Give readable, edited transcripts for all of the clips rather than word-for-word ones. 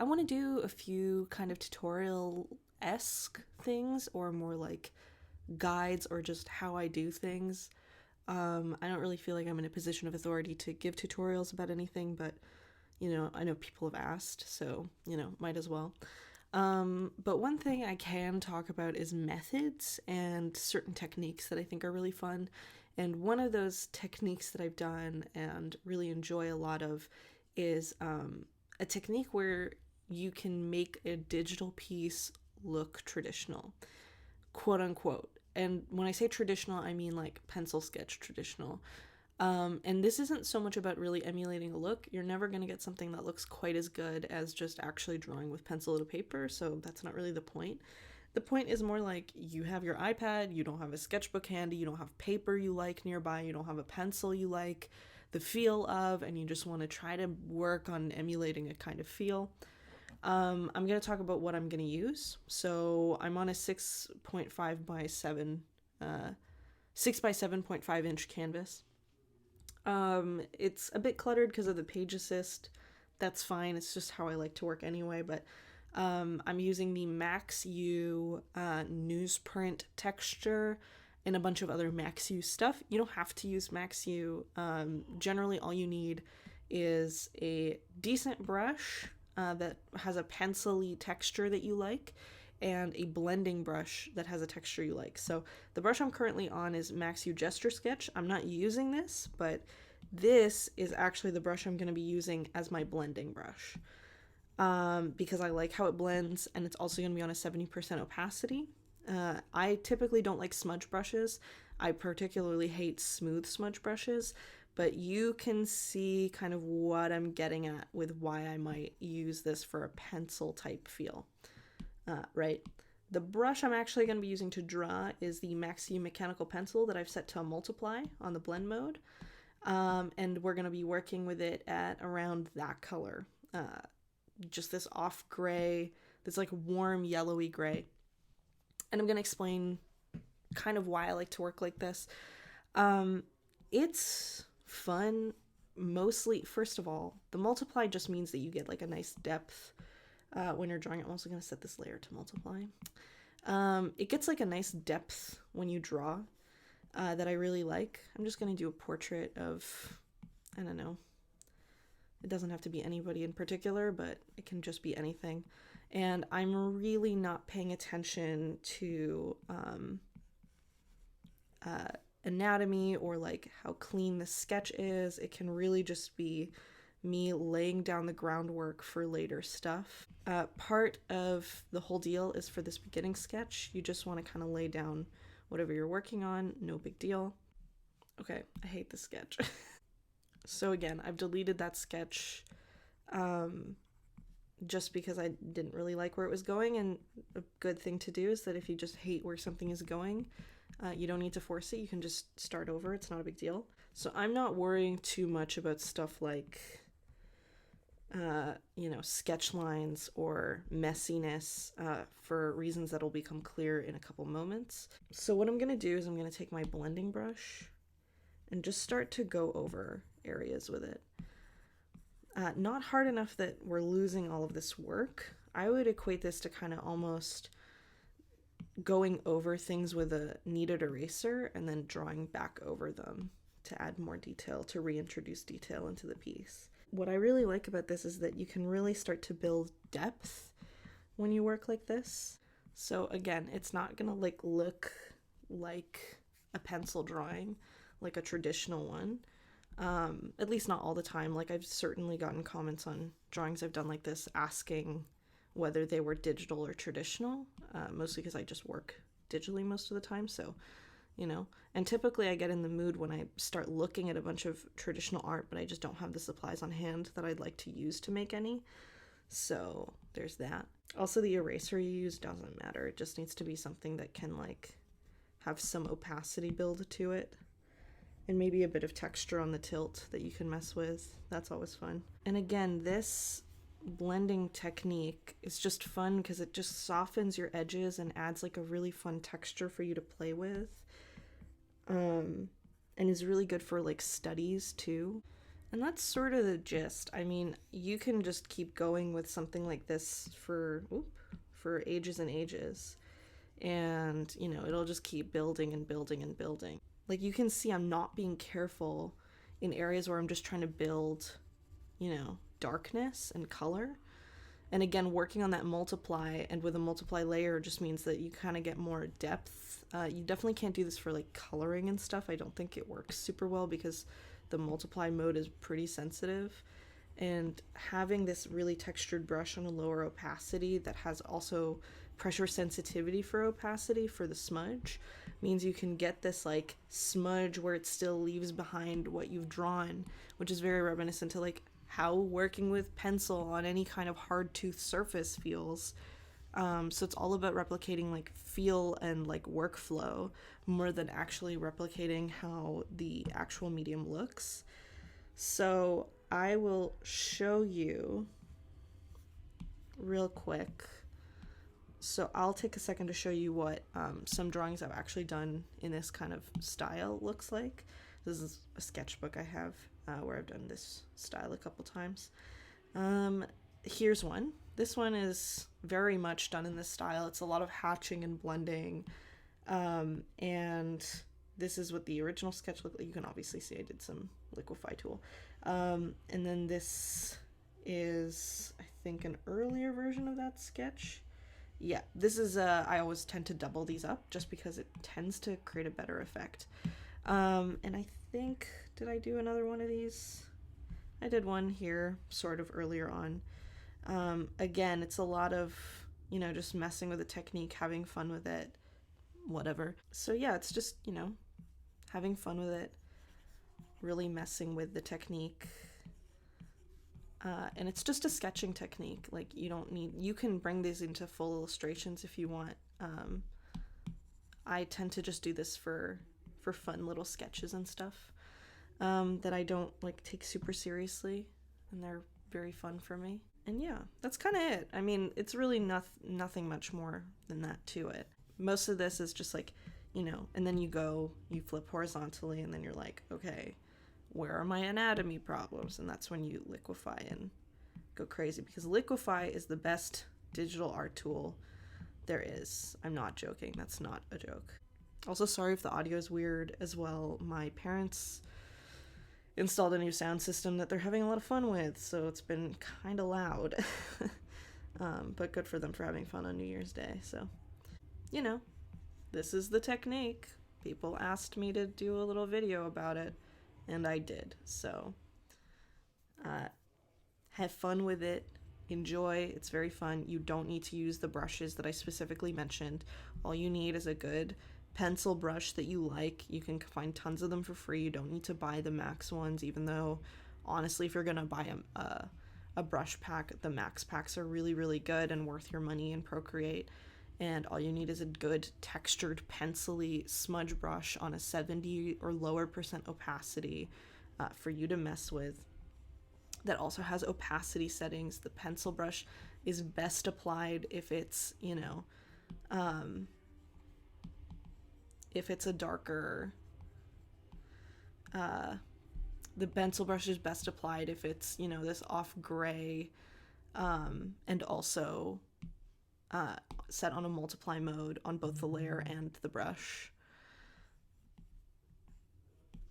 want to do a few kind of tutorial-esque things, or more like guides, or just how I do things. I don't really feel like I'm in a position of authority to give tutorials about anything, but I know people have asked, so might as well. But one thing I can talk about is methods and certain techniques that I think are really fun. And one of those techniques that I've done and really enjoy a lot of is a technique where you can make a digital piece look traditional, quote unquote. And when I say traditional, I mean like pencil sketch traditional. And this isn't so much about really emulating a look. You're never going to get something that looks quite as good as just actually drawing with pencil to paper, so that's not really the point. The point is more like you have your iPad, you don't have a sketchbook handy, you don't have paper you like nearby, you don't have a pencil you like the feel of, and you just want to try to work on emulating a kind of feel. I'm going to talk about what I'm going to use. So I'm on a 6.5 by 7, 6 by 7.5 inch canvas. It's a bit cluttered because of the page assist. That's fine. It's just how I like to work anyway, but I'm using the maxu newsprint texture and a bunch of other maxu stuff. You don't have to use maxu. Generally, all you need is a decent brush that has a pencil-y texture that you like, and a blending brush that has a texture you like. So the brush I'm currently on is Maxu Gesture Sketch. I'm not using this, but this is actually the brush I'm going to be using as my blending brush. Because I like how it blends, and it's also going to be on a 70% opacity. I typically don't like smudge brushes. I particularly hate smooth smudge brushes, but you can see kind of what I'm getting at with why I might use this for a pencil type feel. Right. The brush I'm actually going to be using to draw is the Maxu mechanical pencil that I've set to multiply on the blend mode. And we're going to be working with it at around that color. Just this off gray, this like warm yellowy gray. And I'm going to explain kind of why I like to work like this. It's fun. Mostly, first of all, the multiply just means that you get like a nice depth when you're drawing. I'm also going to set this layer to multiply. It gets like a nice depth when you draw that I really like. I'm just going to do a portrait of, I don't know, it doesn't have to be anybody in particular, but it can just be anything. And I'm really not paying attention to anatomy or like how clean the sketch is. It can really just be me laying down the groundwork for later stuff. Part of the whole deal is for this beginning sketch, you just want to kind of lay down whatever you're working on, no big deal. Okay, I hate this sketch. So again, I've deleted that sketch just because I didn't really like where it was going, and a good thing to do is that if you just hate where something is going, you don't need to force it, you can just start over, it's not a big deal. So I'm not worrying too much about stuff like sketch lines or messiness for reasons that'll become clear in a couple moments. So what I'm going to do is I'm going to take my blending brush and just start to go over areas with it. Not hard enough that we're losing all of this work. I would equate this to kind of almost going over things with a kneaded eraser and then drawing back over them to add more detail, to reintroduce detail into the piece. What I really like about this is that you can really start to build depth when you work like this. So again, it's not gonna like look like a pencil drawing, like a traditional one. At least not all the time. Like I've certainly gotten comments on drawings I've done like this asking whether they were digital or traditional, mostly because I just work digitally most of the time. So, and typically I get in the mood when I start looking at a bunch of traditional art, but I just don't have the supplies on hand that I'd like to use to make any. So there's that. Also, the eraser you use doesn't matter. It just needs to be something that can like have some opacity build to it. And maybe a bit of texture on the tilt that you can mess with. That's always fun. And again, this blending technique is just fun because it just softens your edges and adds like a really fun texture for you to play with. And is really good for like studies too. And that's sort of the gist. I mean, you can just keep going with something like this for ages and ages. And, you know, it'll just keep building and building and building. Like you can see I'm not being careful in areas where I'm just trying to build, you know, darkness and color. And again, working on that multiply, and with a multiply layer just means that you kind of get more depth. You definitely can't do this for like coloring and stuff. I don't think it works super well because the multiply mode is pretty sensitive. And having this really textured brush on a lower opacity that has also pressure sensitivity for opacity for the smudge means you can get this like smudge where it still leaves behind what you've drawn, which is very reminiscent to like how working with pencil on any kind of hard tooth surface feels. So it's all about replicating like feel and like workflow more than actually replicating how the actual medium looks. So I will show you real quick. So I'll take a second to show you what some drawings I've actually done in this kind of style looks like. This is a sketchbook I have where I've done this style a couple times. Here's one. This one is very much done in this style. It's a lot of hatching and blending. And this is what the original sketch looked like. You can obviously see I did some liquify tool. And then this is, I think, an earlier version of that sketch. Yeah, this is, I always tend to double these up just because it tends to create a better effect. And I think, did I do another one of these? I did one here sort of earlier on. Again, it's a lot of, you know, just messing with the technique, having fun with it, whatever. So yeah, it's just, you know, having fun with it, really messing with the technique. And it's just a sketching technique. Like you can bring these into full illustrations if you want. I tend to just do this for fun little sketches and stuff that I don't like take super seriously, and they're very fun for me. And yeah, that's kind of it. I mean, it's really nothing much more than that to it. Most of this is just like, you know, and then you flip horizontally, and then you're like, okay, where are my anatomy problems? And that's when you liquify and go crazy, because liquify is the best digital art tool there is. I'm not joking. That's not a joke. Also, sorry if the audio is weird as well. My parents installed a new sound system that they're having a lot of fun with, so it's been kind of loud. But good for them for having fun on New Year's Day. So, you know, this is the technique. People asked me to do a little video about it, and I did. So, have fun with it. Enjoy. It's very fun. You don't need to use the brushes that I specifically mentioned. All you need is a good pencil brush that you like. You can find tons of them for free. You don't need to buy the Max ones, even though honestly, if you're gonna buy a brush pack, the Max packs are really, really good and worth your money in Procreate. And all you need is a good textured pencil-y smudge brush on a 70 or lower percent opacity for you to mess with. That also has opacity settings. The pencil brush is best applied if it's, you know, if it's a darker, the pencil brush is best applied if it's, you know, this off gray, and also set on a multiply mode on both the layer and the brush.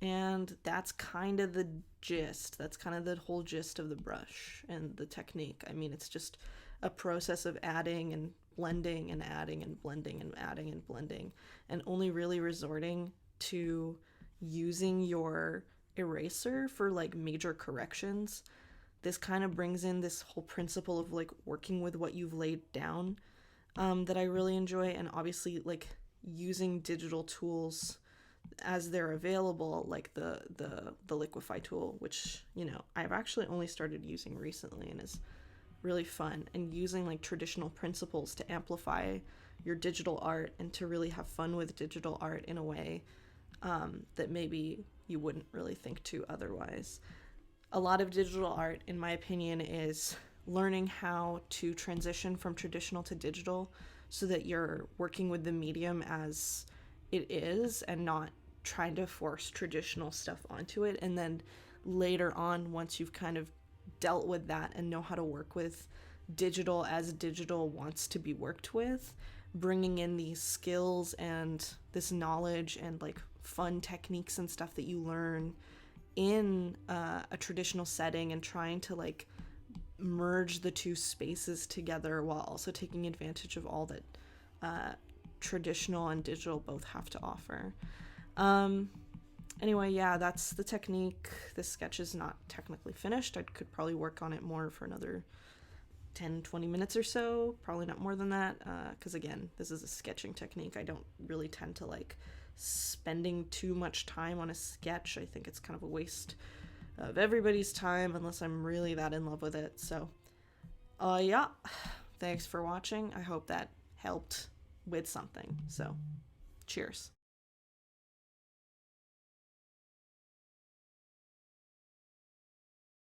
And that's kind of the gist. That's kind of the whole gist of the brush and the technique. I mean, it's just a process of adding and blending and adding and blending and adding and blending, and only really resorting to using your eraser for like major corrections. This kind of brings in this whole principle of like working with what you've laid down, that I really enjoy. And obviously like using digital tools as they're available, like the liquify tool, which, you know, I've actually only started using recently and is really fun, and using like traditional principles to amplify your digital art and to really have fun with digital art in a way that maybe you wouldn't really think to otherwise. A lot of digital art, in my opinion, is learning how to transition from traditional to digital so that you're working with the medium as it is and not trying to force traditional stuff onto it, and then later on, once you've kind of dealt with that and know how to work with digital as digital wants to be worked with, bringing in these skills and this knowledge and like fun techniques and stuff that you learn in a traditional setting, and trying to like merge the two spaces together while also taking advantage of all that traditional and digital both have to offer. Anyway, yeah, that's the technique. This sketch is not technically finished. I could probably work on it more for another 10-20 minutes or so, probably not more than that, because again, this is a sketching technique. I don't really tend to like spending too much time on a sketch. I think it's kind of a waste of everybody's time unless I'm really that in love with it. So yeah, thanks for watching. I hope that helped with something. So cheers.